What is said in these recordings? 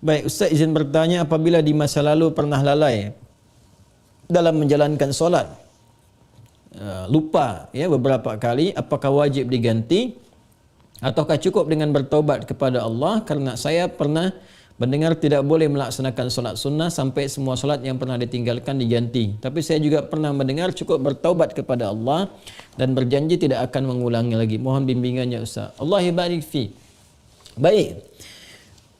Baik, Ustaz izin bertanya, apabila di masa lalu pernah lalai dalam menjalankan solat, lupa ya beberapa kali, apakah wajib diganti ataukah cukup dengan bertaubat kepada Allah? Karena saya pernah mendengar tidak boleh melaksanakan solat sunnah sampai semua solat yang pernah ditinggalkan diganti. Tapi saya juga pernah mendengar cukup bertaubat kepada Allah dan berjanji tidak akan mengulangi lagi. Mohon bimbingannya Ustaz. Allah barik fi. Baik.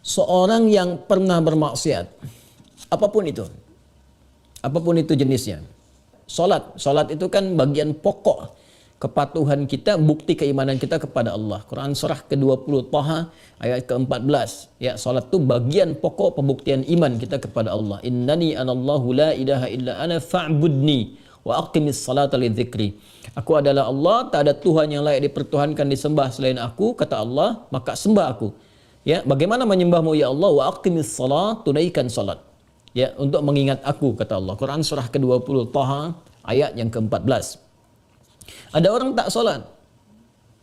Seorang yang pernah bermaksiat, apapun itu jenisnya. Solat itu kan bagian pokok kepatuhan kita, bukti keimanan kita kepada Allah. Quran surah ke-20 Taha ayat ke-14. Ya, solat itu bagian pokok pembuktian iman kita kepada Allah. Innani anallahu la ilaha illa ana fa'budni wa aqimis salata lidzikri. Aku adalah Allah, tak ada Tuhan yang layak dipertuhankan disembah selain aku, kata Allah, maka sembah aku. Ya, bagaimana menyembahmu ya Allah? Wa aqimis salat, tunaikan salat. Ya, untuk mengingat aku, kata Allah. Quran surah ke-20 Taha ayat yang ke-14. Ada orang tak solat,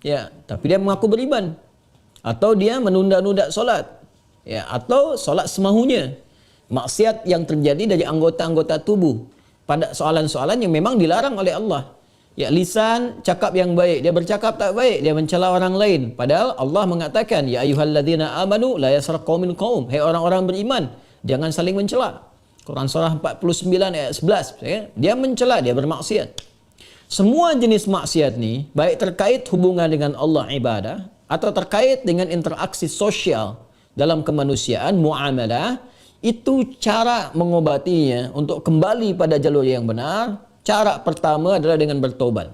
ya, tapi dia mengaku beriman, atau dia menunda-nunda solat, ya, atau solat semahunya. Maksiat yang terjadi dari anggota-anggota tubuh pada soalan-soalan yang memang dilarang oleh Allah. Ya, lisan cakap yang baik, dia bercakap tak baik, dia mencela orang lain. Padahal Allah mengatakan, ya ayyuhalladzina amanu la yasraq qaumin qaum. Hai orang-orang beriman, jangan saling mencela. Quran surah 49 ayat 11, ya. Dia mencela, dia bermaksiat. Semua jenis maksiat ni, baik terkait hubungan dengan Allah ibadah atau terkait dengan interaksi sosial dalam kemanusiaan, muamalah, itu cara mengobatinya untuk kembali pada jalur yang benar. Cara pertama adalah dengan bertobat.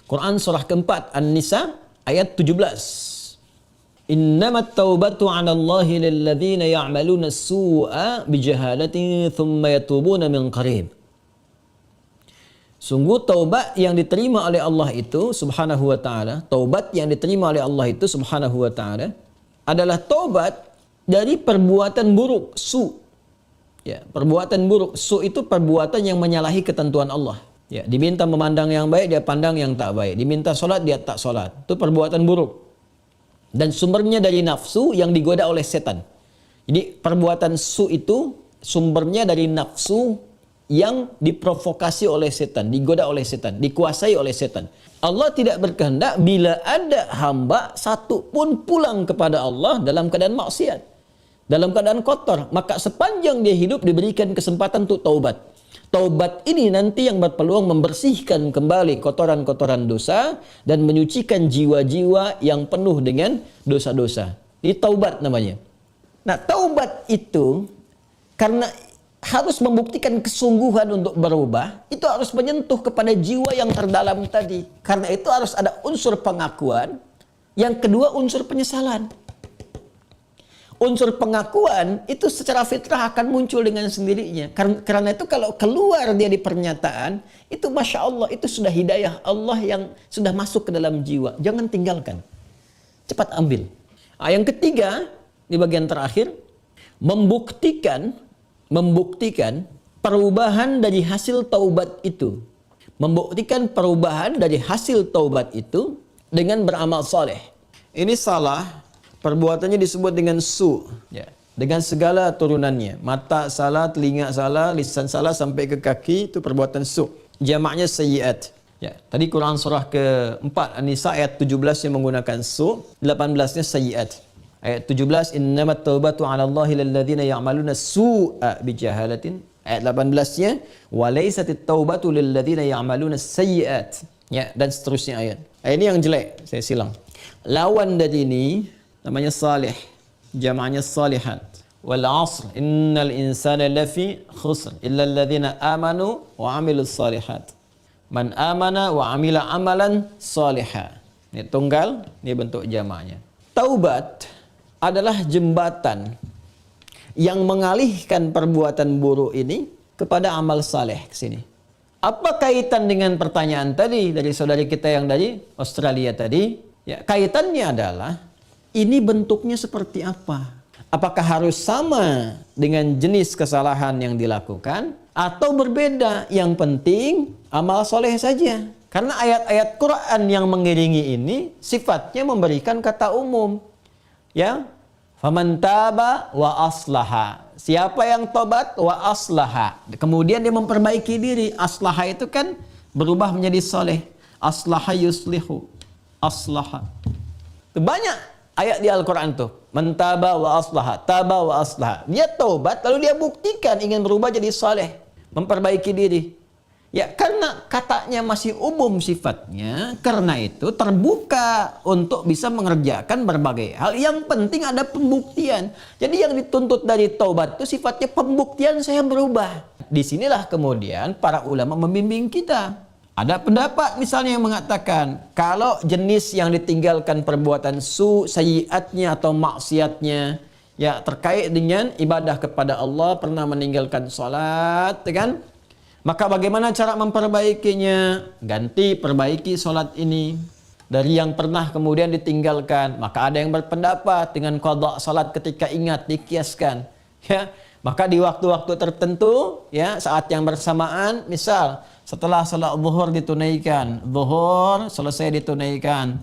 Quran surah keempat An-Nisa ayat 17. Innamat taubatu 'ala Allahi lilladzina ya'maluna as-su'a bijahalatin thumma yatubuna min qarib. Sungguh taubat yang diterima oleh Allah itu subhanahu wa ta'ala, taubat yang diterima oleh Allah itu subhanahu wa ta'ala adalah taubat dari perbuatan buruk, su. Ya, perbuatan buruk, su itu perbuatan yang menyalahi ketentuan Allah. Ya, diminta memandang yang baik, dia pandang yang tak baik. Diminta solat, dia tak solat. Itu perbuatan buruk. Dan sumbernya dari nafsu yang digoda oleh setan. Jadi perbuatan su itu sumbernya dari nafsu yang diprovokasi oleh setan, digoda oleh setan, dikuasai oleh setan. Allah tidak berkehendak bila ada hamba satu pun pulang kepada Allah dalam keadaan maksiat, dalam keadaan kotor, maka sepanjang dia hidup diberikan kesempatan untuk taubat. Taubat ini nanti yang berpeluang membersihkan kembali kotoran-kotoran dosa dan menyucikan jiwa-jiwa yang penuh dengan dosa-dosa. Ini taubat namanya. Nah, taubat itu karena harus membuktikan kesungguhan untuk berubah, itu harus menyentuh kepada jiwa yang terdalam tadi. Karena itu harus ada unsur pengakuan, yang kedua unsur penyesalan. Unsur pengakuan itu secara fitrah akan muncul dengan sendirinya. Karena itu kalau keluar dia di pernyataan, itu Masya Allah, itu sudah hidayah Allah yang sudah masuk ke dalam jiwa. Jangan tinggalkan. Cepat ambil. Nah, yang ketiga, di bagian terakhir, membuktikan perubahan dari hasil taubat itu. Membuktikan perubahan dari hasil taubat itu dengan beramal soleh. Ini salah. Perbuatannya disebut dengan su, ya, dengan segala turunannya. Mata salah, telinga salah, lisan salah sampai ke kaki, itu perbuatan su. Jamaknya sayyiat. Ya, tadi Quran surah ke-4 An-Nisa ayat 17 yang menggunakan su, 18-nya sayyiat. Ayat 17, innamat taubatu 'ala Allahi lilladzina ya'maluna su'a bijahalatin. Ayat 18-nya, wa laysatit taubatu lilladzina ya'maluna sayyiat. Ya, dan seterusnya ayat. Ini yang jelek, saya silang. Lawan dari ini namanya salih, jamaknya salihat. Wal 'asr innal insana lafi khusr illa alladhina amanu wa 'amilus salihat. Man amana wa 'amila amalan salihah. Ini tunggal, ini bentuk jamaknya. Taubat adalah jembatan yang mengalihkan perbuatan buruk ini kepada amal saleh ke sini. Apa kaitan dengan pertanyaan tadi dari saudari kita yang dari Australia tadi? Ya, kaitannya adalah ini bentuknya seperti apa? Apakah harus sama dengan jenis kesalahan yang dilakukan atau berbeda? Yang penting amal soleh saja. Karena ayat-ayat Quran yang mengiringi ini sifatnya memberikan kata umum. Ya, Faman taba wa aslaha. Siapa yang tobat wa aslaha. Kemudian dia memperbaiki diri. Aslaha itu kan berubah menjadi soleh. Aslaha yuslihu. Aslaha. Itu banyak ayat di Al-Quran tuh. Man taba wa aslaha. Taba wa aslaha. Dia tobat lalu dia buktikan ingin berubah jadi soleh. Memperbaiki diri. Ya karena katanya masih umum sifatnya, karena itu terbuka untuk bisa mengerjakan berbagai hal. Yang penting ada pembuktian. Jadi yang dituntut dari taubat itu sifatnya pembuktian saya berubah. Disinilah kemudian para ulama membimbing kita. Ada pendapat misalnya yang mengatakan kalau jenis yang ditinggalkan perbuatan sayyiatnya atau maksiatnya ya terkait dengan ibadah kepada Allah, pernah meninggalkan salat, kan? Maka bagaimana cara memperbaikinya? Ganti, perbaiki solat ini. Dari yang pernah kemudian ditinggalkan. Maka ada yang berpendapat dengan qadha solat ketika ingat, dikiaskan. Ya, maka di waktu-waktu tertentu, ya saat yang bersamaan, misal setelah salat zuhur ditunaikan, zuhur selesai ditunaikan.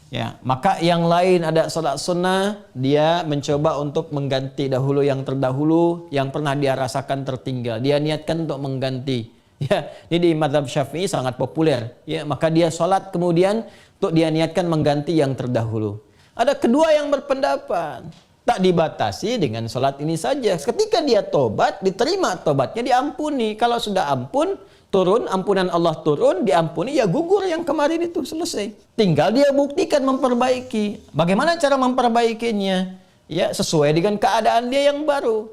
Ya, maka yang lain ada salat sunnah, dia mencoba untuk mengganti dahulu yang terdahulu yang pernah dia rasakan tertinggal. Dia niatkan untuk mengganti. Ya, ini di mazhab Syafi'i sangat populer. Ya, maka dia salat kemudian untuk dia niatkan mengganti yang terdahulu. Ada kedua yang berpendapat tak dibatasi dengan salat ini saja. Ketika dia tobat, diterima tobatnya, diampuni. Kalau sudah ampun, turun, ampunan Allah turun, diampuni, ya gugur yang kemarin itu, selesai. Tinggal dia buktikan memperbaiki. Bagaimana cara memperbaikinya? Ya, sesuai dengan keadaan dia yang baru.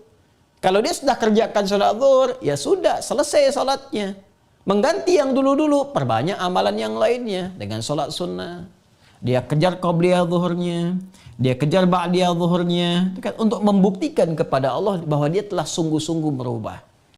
Kalau dia sudah kerjakan sholat zuhur, ya sudah, selesai sholatnya. Mengganti yang dulu-dulu, perbanyak amalan yang lainnya dengan sholat sunnah. Dia kejar qabliyah zuhurnya, dia kejar ba'diyah zuhurnya, untuk membuktikan kepada Allah bahwa dia telah sungguh-sungguh berubah.